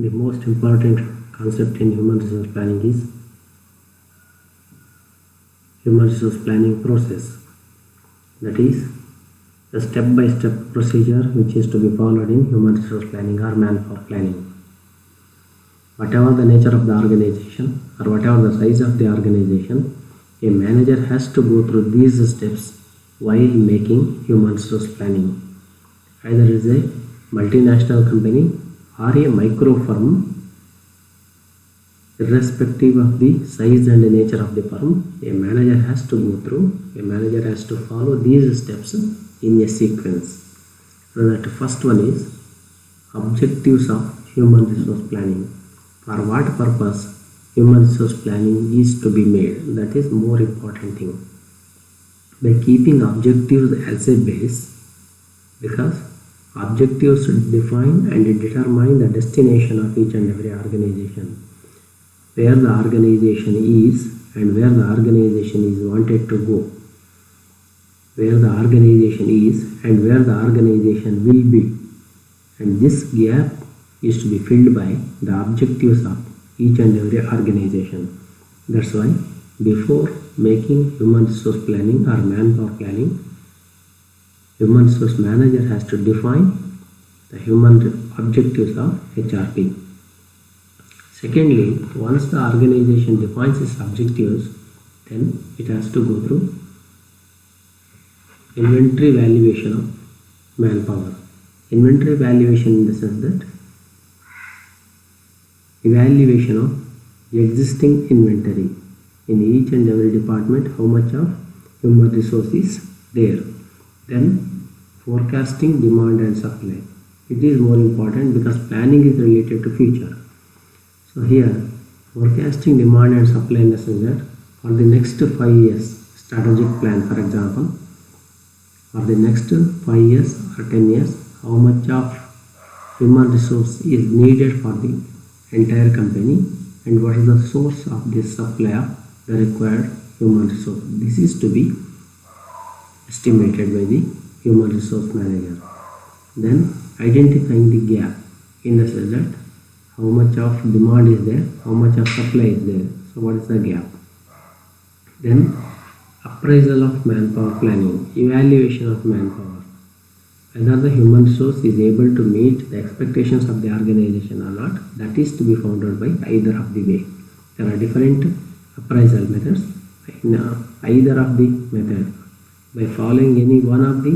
The most important concept in human resource planning is human resource planning process. That is a step-by-step procedure which is to be followed in human resource planning or manpower planning. Whatever the nature of the organization or whatever the size of the organization, a manager has to go through these steps while making human resource planning. Either it is a multinational company or a micro firm, irrespective of the size and the nature of the firm, a manager has to follow these steps in a sequence. So that first one is objectives of human resource planning. For what purpose human resource planning is to be made, that is more important thing. By keeping objectives as a base, because objectives define and determine the destination of each and every organization, where the organization is and where the organization is wanted to go, where the organization is and where the organization will be, and this gap is to be filled by the objectives of each and every organization. That's why before making human resource planning or manpower planning, human resource manager has to define the human objectives of HRP. Secondly, once the organization defines its objectives, then it has to go through inventory valuation of manpower. Inventory valuation in the sense that evaluation of existing inventory in each and every department, how much of human resource is there. Then forecasting demand and supply. It is more important because planning is related to future. So here forecasting demand and supply in the sense that for the next 5 years strategic plan, for example, for the next 5 years or 10 years, how much of human resource is needed for the entire company and what is the source of this supply of the required human resource. This is to be estimated by the human resource manager. Then identifying the gap in the sense that how much of demand is there, how much of supply is there. So what is the gap? Then appraisal of manpower planning, evaluation of manpower. Whether the human resource is able to meet the expectations of the organization or not, that is to be found out by either of the way. There are different appraisal methods in either of the method. By following any one of the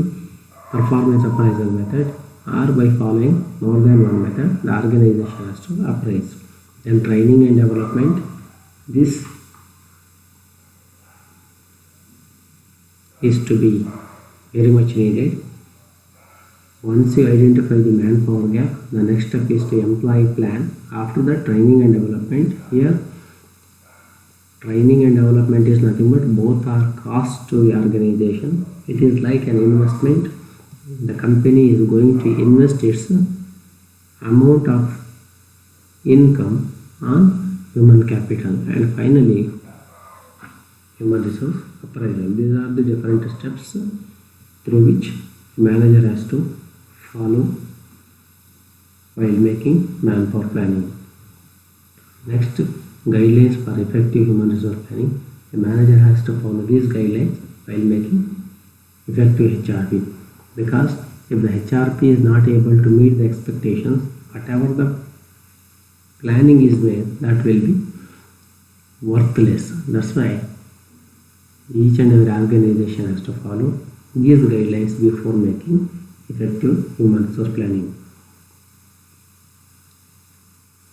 performance appraisal method or by following more than one method, the organization has to appraise. Then training and development. This is to be very much needed. Once you identify the manpower gap, the next step is to employee plan. After that, training and development. Here, training and development is nothing but both are cost to the organization. It is like an investment. The company is going to invest its amount of income on human capital. And finally, human resource appraisal. These are the different steps through which manager has to follow while making manpower planning. Next, guidelines for effective human resource planning. The manager has to follow these guidelines while making effective HRP. Because if the HRP is not able to meet the expectations, whatever the planning is made, that will be worthless. That's why each and every organization has to follow these guidelines before making effective human resource planning.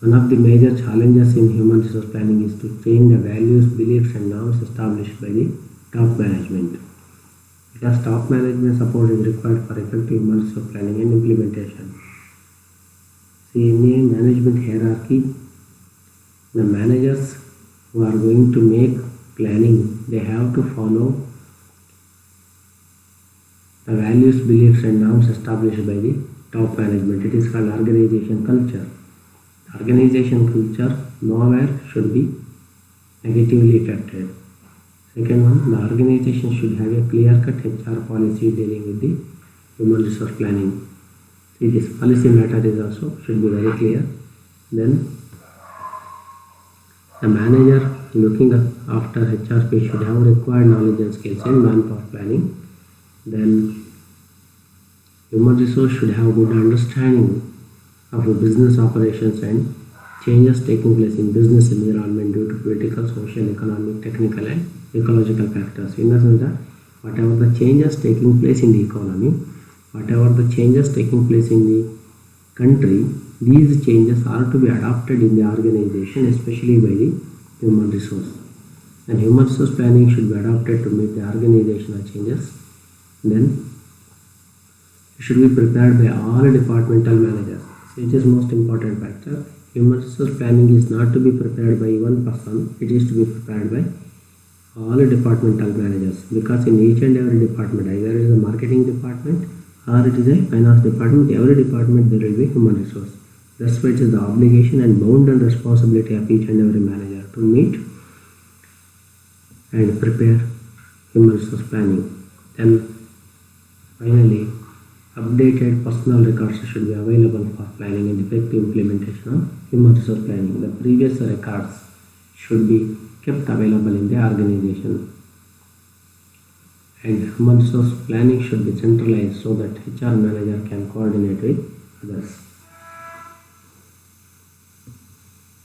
One of the major challenges in human resource planning is to change the values, beliefs and norms established by the top management. Because top management support is required for effective human resource planning and implementation. See, in a management hierarchy, the managers who are going to make planning, they have to follow the values, beliefs and norms established by the top management. It is called organization culture. Organization culture nowhere should be negatively affected. Second one, the organization should have a clear-cut HR policy dealing with the human resource planning. See, this policy matter is also should be very clear. Then the manager looking after HR space should have required knowledge and skills in manpower planning. Then human resource should have good understanding of the business operations and changes taking place in business environment due to political, social, economic, technical and ecological factors. In the sense that whatever the changes taking place in the economy, whatever the changes taking place in the country, these changes are to be adopted in the organization, especially by the human resource. And human resource planning should be adopted to meet the organizational changes. Then it should be prepared by all departmental managers. So it is most important factor. Human resource planning is not to be prepared by one person, it is to be prepared by all departmental managers, because in each and every department, either it is a marketing department or it is a finance department, every department there will be human resource. That's why it is the obligation and bound and responsibility of each and every manager to meet and prepare human resource planning. Then finally, updated personal records should be available for planning and effective implementation of human resource planning. The previous records should be kept available in the organization, and human resource planning should be centralized so that HR manager can coordinate with others.